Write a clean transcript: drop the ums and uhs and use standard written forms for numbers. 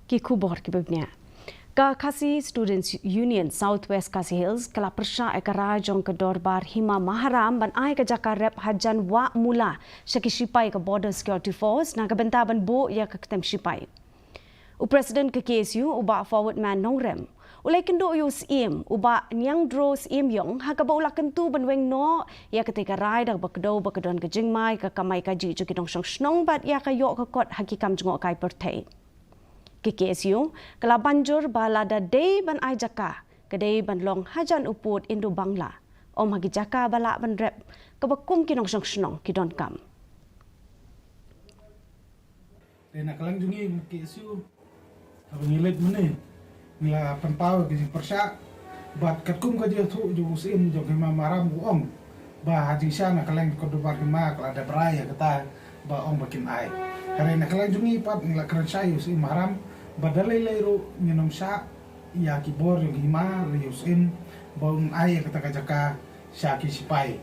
ki kubor ki begnya. KHASI Students Union Southwest KHASI Hills kala Pyrshah ekara jong ke dorbar Hima Maharam ban ai ke Jaka rep hajan wa mula syaki sipai ke Border Security Force na ke benta ban bo ya ke ketem sipai. Presiden ke KSU uba forward man nongrem. Ulai kendo yu sim uba nyang dro sim yong ha ka ba ula kentu ban weng no ya ketika rai dak bakdo bakdon ke jingmai ke kamai ka ji ki dong song snong bat ya ka yo ka kot hakikam jengok kai pertai. KKSU kala banjur balada day ban ai Jaka kedai ban long hajan uput Indo Bangla om hagi Jaka bala ban rep kebakum kinong song snong ki don kam Dena kalang jungi KKSU abang ngilet mene ngila pempau ke Pyrshah bat katkum ka je thu ju sim jo Hima Maharam ong ba haji sana kalang ko do bar Hima kala ada beraya kata ba ong bakin ai karena kalang jungi pat ngila kran sayu si Maharam badalay layro nginom sa iya kibor yung Hima liyusin baung ay kata Jaka siya kisipay